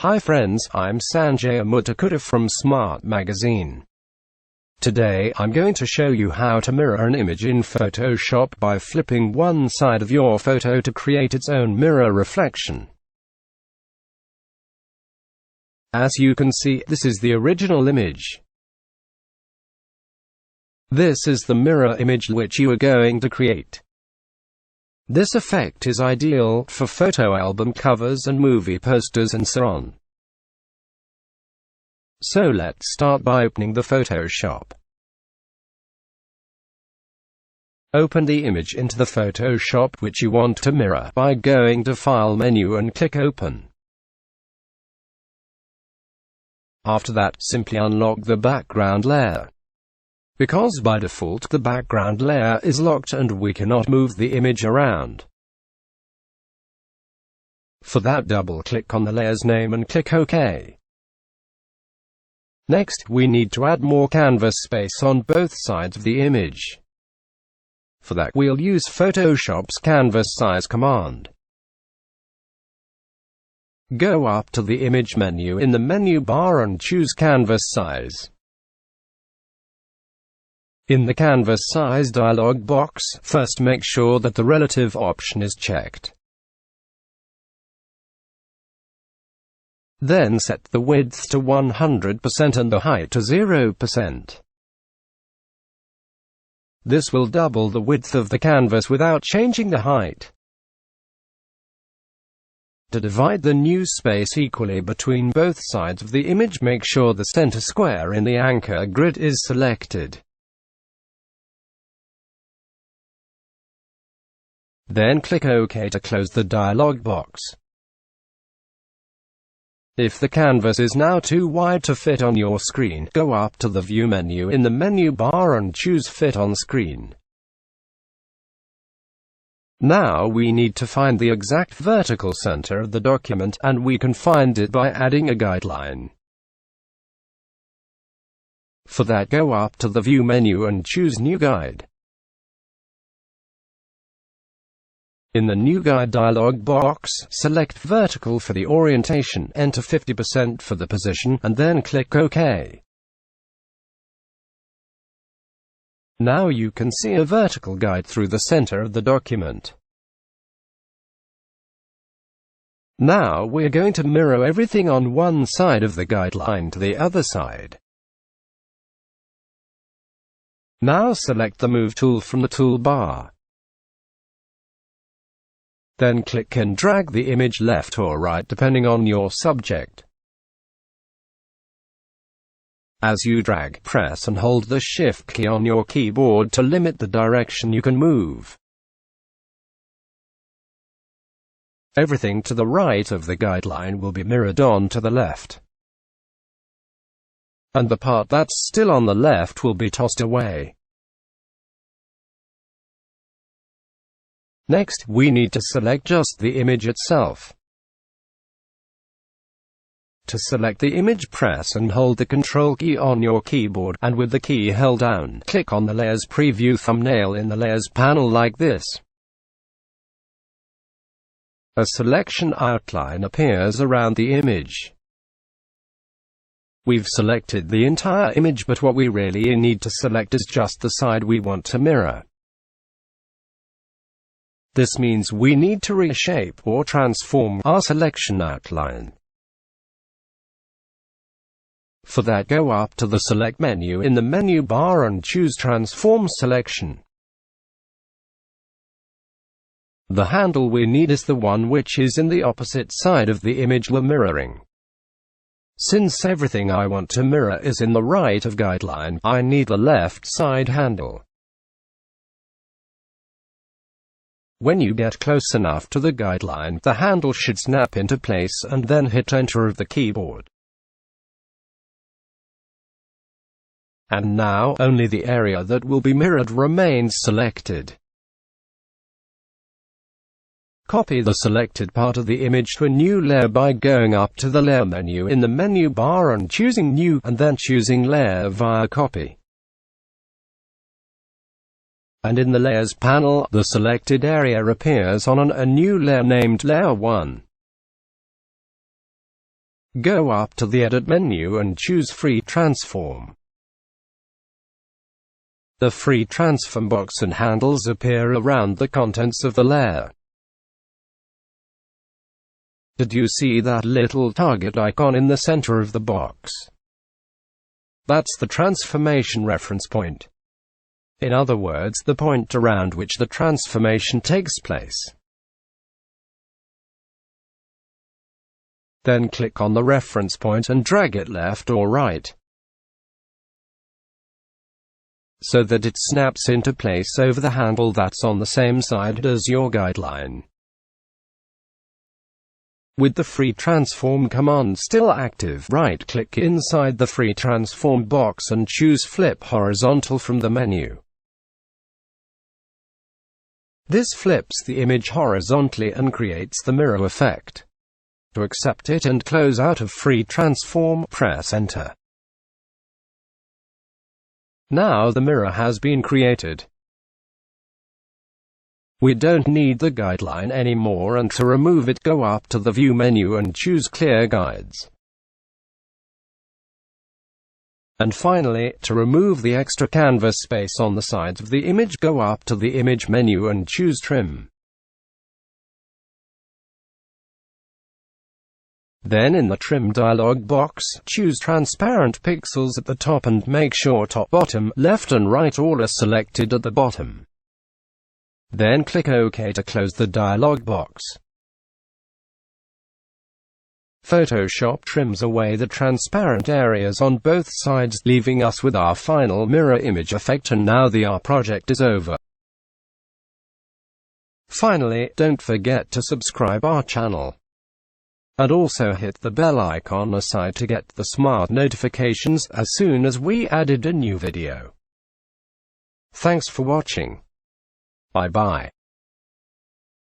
Hi friends, I'm Sanjay Mutakutta from Smart Magazine. Today I'm going to show you how to mirror an image in Photoshop by flipping one side of your photo to create its own mirror reflection. As you can see, this is the original image. This is the mirror image which you are going to create. This effect is ideal for photo album covers and movie posters and so on. So let's start by opening the Photoshop. Open the image into the Photoshop which you want to mirror by going to File menu and click Open. After that, simply unlock the background layer. Because by default the background layer is locked and we cannot move the image around. For that, double-click on the layer's name and click OK. Next, we need to add more canvas space on both sides of the image. For that, we'll use Photoshop's canvas size command. Go up to the image menu in the menu bar and choose canvas size. In the canvas size dialog box, first make sure that the relative option is checked. Then set the width to 100% and the height to 0%. This will double the width of the canvas without changing the height. To divide the new space equally between both sides of the image, make sure the center square in the anchor grid is selected. Then click OK to close the dialog box. If the canvas is now too wide to fit on your screen, go up to the View menu in the menu bar and choose Fit on Screen. Now we need to find the exact vertical center of the document, and we can find it by adding a guideline. For that, go up to the View menu and choose New Guide. In the New Guide dialog box, select Vertical for the orientation, enter 50% for the position, and then click OK. Now you can see a vertical guide through the center of the document. Now we're going to mirror everything on one side of the guideline to the other side. Now select the Move tool from the toolbar. Then click and drag the image left or right depending on your subject. As you drag, press and hold the Shift key on your keyboard to limit the direction you can move. Everything to the right of the guideline will be mirrored on to the left. And the part that's still on the left will be tossed away. Next, we need to select just the image itself. To select the image, press and hold the Control key on your keyboard, and with the key held down, click on the Layers Preview thumbnail in the Layers panel like this. A selection outline appears around the image. We've selected the entire image, but what we really need to select is just the side we want to mirror. This means we need to reshape or transform our selection outline. For that, go up to the Select menu in the menu bar and choose Transform Selection. The handle we need is the one which is in the opposite side of the image we're mirroring. Since everything I want to mirror is in the right of guideline, I need the left side handle. When you get close enough to the guideline, the handle should snap into place, and then hit Enter of the keyboard. And now, only the area that will be mirrored remains selected. Copy the selected part of the image to a new layer by going up to the Layer menu in the menu bar and choosing New, and then choosing Layer via Copy. And in the Layers panel, the selected area appears on a new layer named Layer 1. Go up to the Edit menu and choose Free Transform. The free transform box and handles appear around the contents of the layer. Did you see that little target icon in the center of the box? That's the transformation reference point. In other words, the point around which the transformation takes place. Then click on the reference point and drag it left or right, so that it snaps into place over the handle that's on the same side as your guideline. With the free transform command still active, right-click inside the free transform box and choose Flip Horizontal from the menu. This flips the image horizontally and creates the mirror effect. To accept it and close out of free transform, press Enter. Now the mirror has been created. We don't need the guideline anymore, and to remove it, go up to the View menu and choose Clear Guides. And finally, to remove the extra canvas space on the sides of the image, go up to the Image menu and choose Trim. Then in the Trim dialog box, choose Transparent Pixels at the top and make sure top, bottom, left and right all are selected at the bottom. Then click OK to close the dialog box. Photoshop trims away the transparent areas on both sides, leaving us with our final mirror image effect, and now our project is over. Finally, don't forget to subscribe our channel. And also hit the bell icon aside to get the smart notifications as soon as we added a new video. Thanks for watching. Bye-bye.